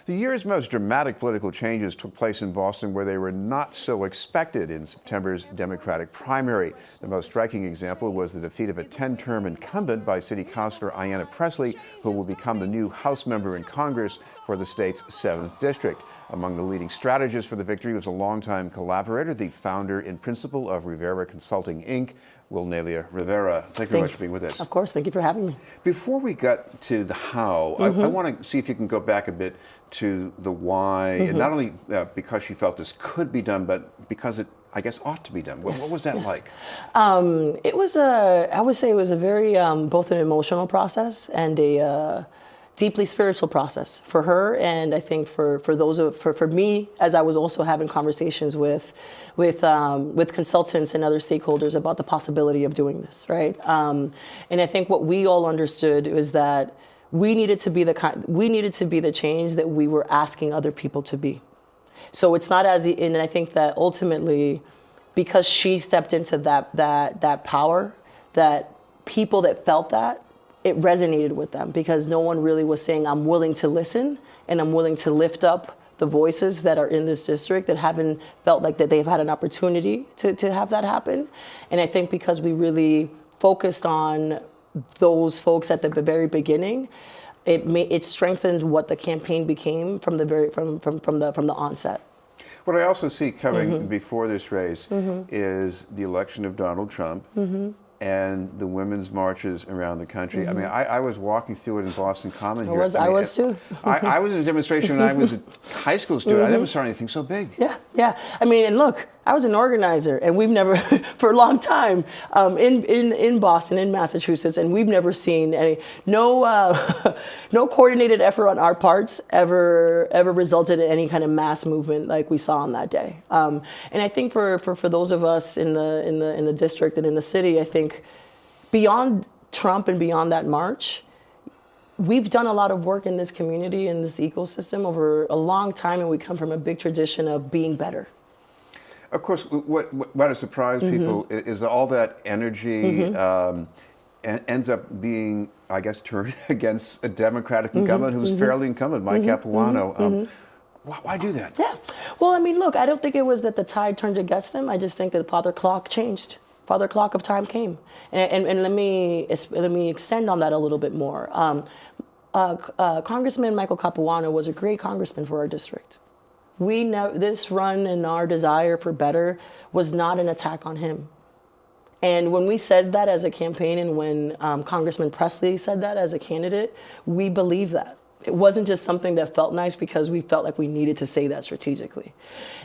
The year's most dramatic political changes took place in Boston, where they were not so expected in September's Democratic primary. The most striking example was the defeat of a 10-term incumbent by City Councilor Ayanna Pressley, who will become the new House member in Congress for the state's 7th district. Among the leading strategists for the victory was a longtime collaborator, the founder and principal of Rivera Consulting, Inc., Wilnelia Rivera. Thank you very much for being with us. Of course, thank you for having me. Before we got to the how, I want to see if you can go back a bit to the why, and not only because she felt this could be done, but because it, I guess, ought to be done. What was that like? It was I would say it was a very, both an emotional process and a deeply spiritual process for her, and I think for me, as I was also having conversations with consultants and other stakeholders about the possibility of doing this, right? And I think what we all understood was that we needed to be the change that we were asking other people to be. So it's not and I think that ultimately, because she stepped into that power, that people that felt that, it resonated with them, because no one really was saying, I'm willing to listen and I'm willing to lift up the voices that are in this district that haven't felt like that they've had an opportunity to have that happen. And I think because we really focused on those folks at the very beginning, it strengthened what the campaign became from the onset. What I also see coming before this race is the election of Donald Trump and the women's marches around the country. I mean, I was walking through it in Boston Common here. I was too. I was in a demonstration when I was a high school student. I never saw anything so big. Yeah. I mean, and look, I was an organizer, and we've never, for a long time, in Boston, in Massachusetts, and we've never seen no coordinated effort on our parts ever resulted in any kind of mass movement like we saw on that day. And I think for those of us in the district and in the city, I think beyond Trump and beyond that march, we've done a lot of work in this community, in this ecosystem over a long time, and we come from a big tradition of being better. Of course, what has surprised people is all that energy ends up being, I guess, turned against a Democratic incumbent who's fairly incumbent, Mike Capuano. Why do that? Yeah. Well, I mean, look, I don't think it was that the tide turned against them. I just think that the father clock changed. Father clock of time came. And let me extend on that a little bit more. Congressman Michael Capuano was a great congressman for our district. This run and our desire for better was not an attack on him. And when we said that as a campaign, and when Congressman Pressley said that as a candidate, we believed that. It wasn't just something that felt nice because we felt like we needed to say that strategically.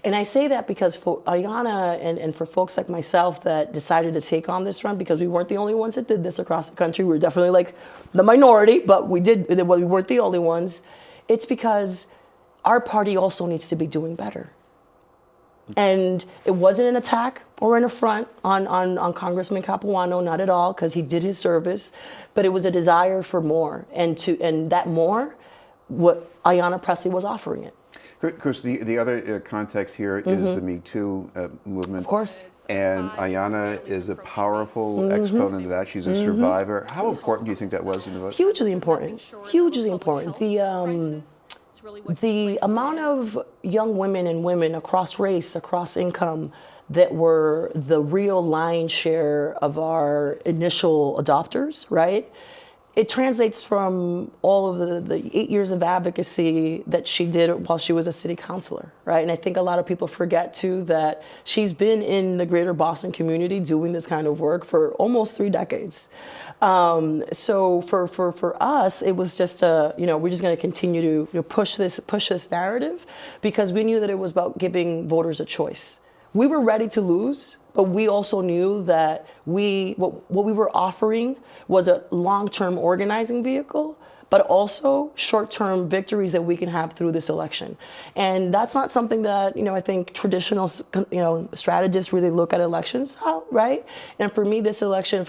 And I say that because for Ayanna and for folks like myself that decided to take on this run, because we weren't the only ones that did this across the country. We were definitely like the minority, but we weren't the only ones. It's because our party also needs to be doing better. And it wasn't an attack or an affront on Congressman Capuano, not at all, because he did his service, but it was a desire for more, and that more, what Ayanna Pressley was offering it. Of course, the other context here is the Me Too movement. Of course. And Ayanna is a powerful exponent of that. She's a survivor. How important do you think that was in the vote? Hugely important. Hugely important. The amount of young women and women across race, across income, that were the real lion's share of our initial adopters, right? It translates from all of the 8 years of advocacy that she did while she was a city councilor, right? And I think a lot of people forget too that she's been in the greater Boston community doing this kind of work for almost 3 decades. So for us, it was just we're just going to continue to push this narrative, because we knew that it was about giving voters a choice. We were ready to lose, but we also knew that what we were offering was a long-term organizing vehicle, but also short-term victories that we can have through this election. And that's not something that, I think traditional, strategists really look at elections, right? And for me, this election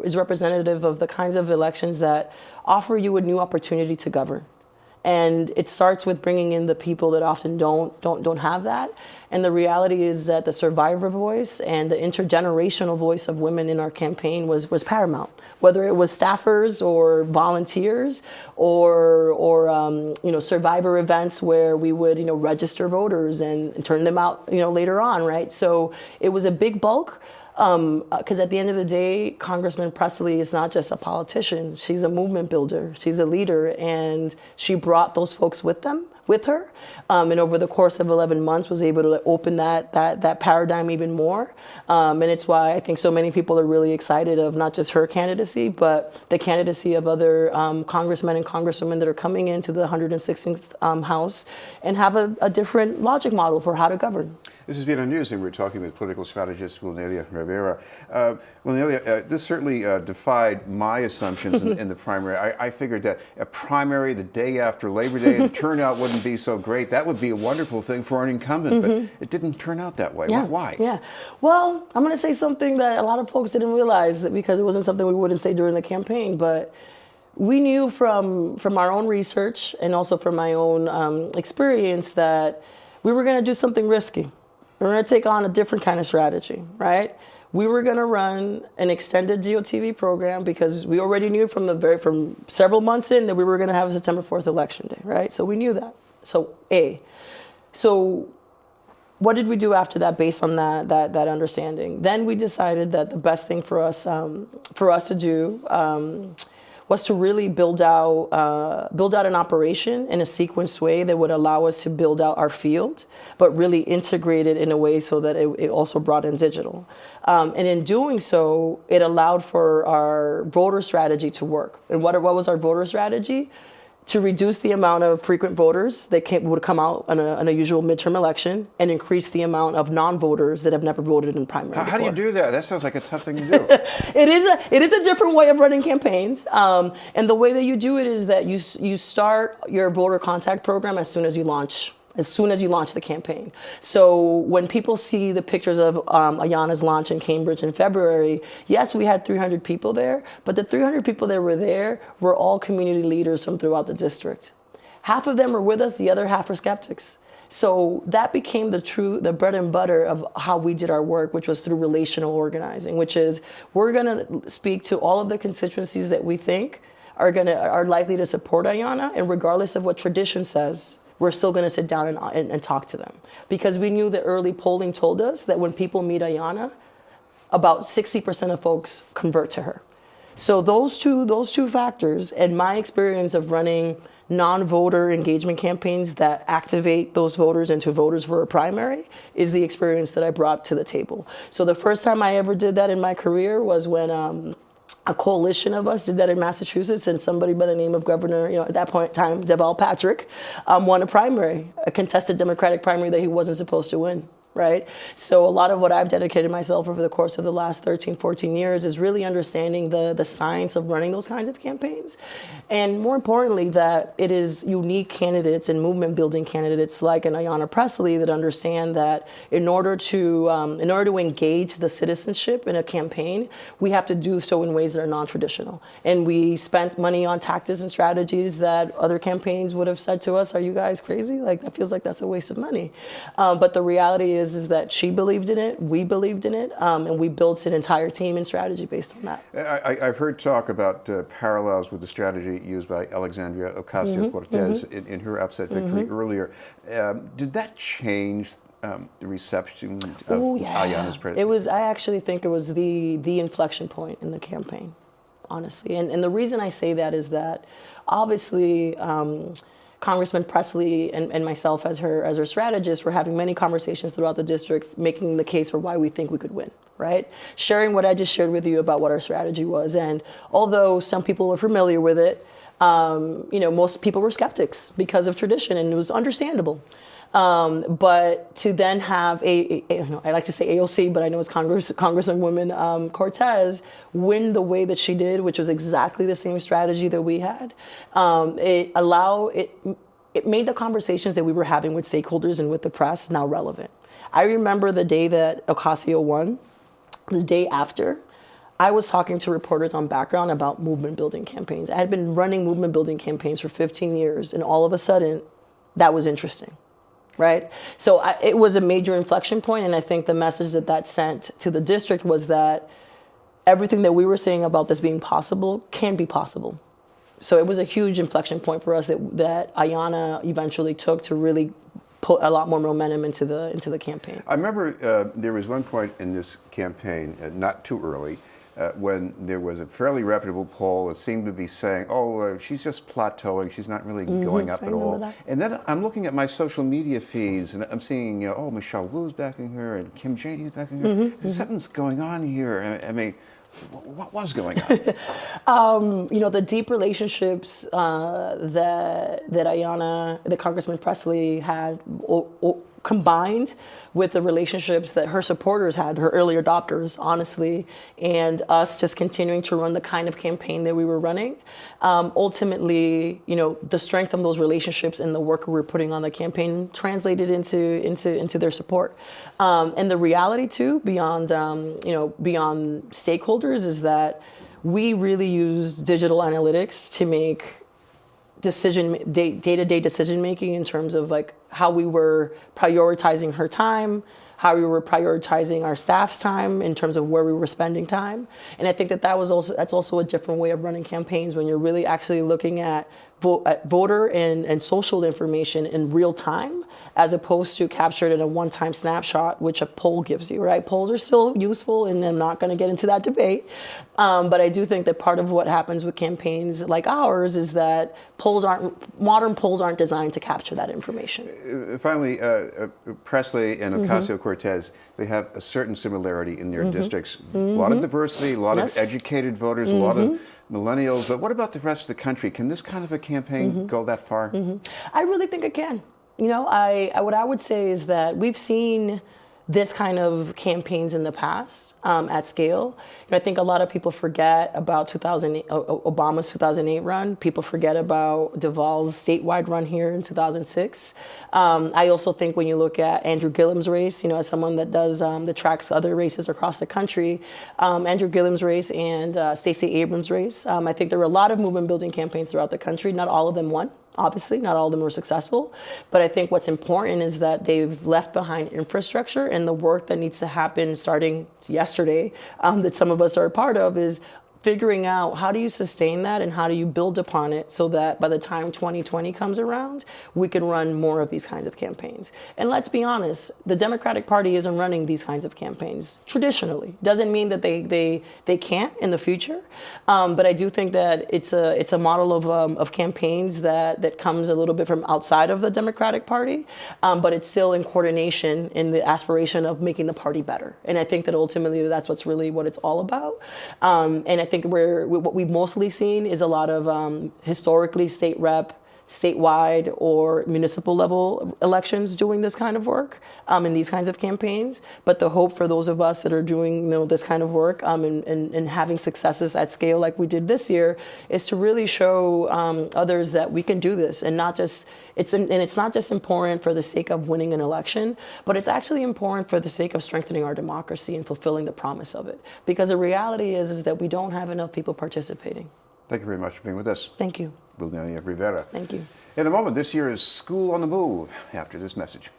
is representative of the kinds of elections that offer you a new opportunity to govern. And it starts with bringing in the people that often don't have that. And the reality is that the survivor voice and the intergenerational voice of women in our campaign was paramount. Whether it was staffers or volunteers or survivor events where we would register voters and turn them out later on, right? So it was a big bulk. Because at the end of the day, Congressman Pressley is not just a politician. She's a movement builder. She's a leader, and she brought those folks with her. And over the course of 11 months was able to open that paradigm even more. And it's why I think so many people are really excited of not just her candidacy, but the candidacy of other congressmen and congresswomen that are coming into the 116th House and have a different logic model for how to govern. This has been on news, and we're talking with political strategist Wilnelia Rivera. Wilnelia, this certainly defied my assumptions in the primary. I figured that a primary the day after Labor Day, the turnout wouldn't be so great. That would be a wonderful thing for an incumbent, but it didn't turn out that way. Yeah. Why? Yeah. Well, I'm going to say something that a lot of folks didn't realize, that because it wasn't something we wouldn't say during the campaign, but we knew from our own research and also from my own experience that we were going to do something risky. We're going to take on a different kind of strategy, right? We were going to run an extended GOTV program because we already knew from several months in that we were going to have a September 4th election day, right? So we knew that. So what did we do after that based on that understanding? Then we decided that the best thing for us to do was to really build out an operation in a sequenced way that would allow us to build out our field, but really integrate it in a way so that it also brought in digital. And in doing so, it allowed for our voter strategy to work. And what was our voter strategy? To reduce the amount of frequent voters that would come out in a usual midterm election and increase the amount of non-voters that have never voted in primary before. How do you do that? That sounds like a tough thing to do. It is a different way of running campaigns. And the way that you do it is that you start your voter contact program as soon as you launch the campaign. So when people see the pictures of Ayanna's launch in Cambridge in February, yes, we had 300 people there, but the 300 people that were there were all community leaders from throughout the district. Half of them were with us, the other half were skeptics. So that became the bread and butter of how we did our work, which was through relational organizing, which is we're gonna speak to all of the constituencies that we think are likely to support Ayanna, and regardless of what tradition says, we're still going to sit down and talk to them. Because we knew that early polling told us that when people meet Ayanna, about 60% of folks convert to her. So those two factors, and my experience of running non-voter engagement campaigns that activate those voters into voters for a primary, is the experience that I brought to the table. So the first time I ever did that in my career was when a coalition of us did that in Massachusetts, and somebody by the name of Governor, at that point in time, Deval Patrick, won a contested Democratic primary that he wasn't supposed to win. Right? So a lot of what I've dedicated myself over the course of the last 13, 14 years is really understanding the science of running those kinds of campaigns. And more importantly, that it is unique candidates and movement building candidates like an Ayanna Pressley that understand that in order to engage the citizenship in a campaign, we have to do so in ways that are non-traditional. And we spent money on tactics and strategies that other campaigns would have said to us, are you guys crazy? Like, that feels like that's a waste of money. But the reality is that she believed in it, we believed in it, and we built an entire team and strategy based on that. I've heard talk about parallels with the strategy used by Alexandria Ocasio-Cortez in her upset victory earlier. Did that change the reception of Ayanna's presidency? I actually think it was the inflection point in the campaign, honestly. And the reason I say that is that obviously Congressman Pressley and myself as her strategist were having many conversations throughout the district, making the case for why we think we could win, right? Sharing what I just shared with you about what our strategy was. And although some people were familiar with it, most people were skeptics because of tradition, and it was understandable. But to then have I like to say AOC, but I know it's Congresswoman Cortez, win the way that she did, which was exactly the same strategy that we had. It made the conversations that we were having with stakeholders and with the press now relevant. I remember the day that Ocasio won, the day after, I was talking to reporters on background about movement building campaigns. I had been running movement building campaigns for 15 years, and all of a sudden, that was interesting, right? So it was a major inflection point, and I think the message that that sent to the district was that everything that we were saying about this being possible can be possible. So it was a huge inflection point for us that Ayanna eventually took to really put a lot more momentum into the campaign. I remember there was one point in this campaign, not too early, when there was a fairly reputable poll that seemed to be saying, oh, she's just plateauing, she's not really going up at all. That. And then I'm looking at my social media feeds, and I'm seeing, oh, Michelle Wu's backing her, and Kim Janey's backing her. Something's going on here. I mean, what was going on? The deep relationships that Ayanna, that Congressman Pressley had, combined with the relationships that her supporters had, her early adopters, honestly, and us just continuing to run the kind of campaign that we were running. Ultimately, the strength of those relationships and the work we were putting on the campaign translated into their support. And the reality too, beyond stakeholders, is that we really use digital analytics to make day-to-day decision making in terms of like how we were prioritizing her time, how we were prioritizing our staff's time in terms of where we were spending time. And I think that's also a different way of running campaigns, when you're really actually looking at voter and social information in real time, as opposed to captured in a one-time snapshot, which a poll gives you, right? Polls are still useful, and I'm not going to get into that debate. But I do think that part of what happens with campaigns like ours is that modern polls aren't designed to capture that information. Finally, Pressley and Ocasio-Cortez, they have a certain similarity in their districts. A lot of diversity, a lot of educated voters, a lot of millennials. But what about the rest of the country? Can this kind of a campaign go that far? I really think it can. What I would say is that we've seen this kind of campaigns in the past at scale. I think a lot of people forget about Obama's 2008 run. People forget about Duvall's statewide run here in 2006. I also think when you look at Andrew Gillum's race, as someone that tracks other races across the country, Andrew Gillum's race and Stacey Abrams' race, I think there were a lot of movement building campaigns throughout the country. Not all of them won. Obviously, not all of them were successful, but I think what's important is that they've left behind infrastructure, and the work that needs to happen starting yesterday, that some of us are a part of, is figuring out how do you sustain that and how do you build upon it so that by the time 2020 comes around, we can run more of these kinds of campaigns. And let's be honest, the Democratic Party isn't running these kinds of campaigns traditionally. Doesn't mean that they can't in the future, but I do think that it's a model of campaigns that comes a little bit from outside of the Democratic Party, but it's still in coordination in the aspiration of making the party better. And I think that ultimately that's what it's all about. And I think what we've mostly seen is a lot of historically state rep, statewide or municipal level elections doing this kind of work in these kinds of campaigns. But the hope for those of us that are doing this kind of work and having successes at scale like we did this year is to really show others that we can do this, and it's not just important for the sake of winning an election, but it's actually important for the sake of strengthening our democracy and fulfilling the promise of it. Because the reality is that we don't have enough people participating. Thank you very much for being with us. Thank you. Wilnelia Rivera. Thank you. In a moment, this year is School on the Move after this message.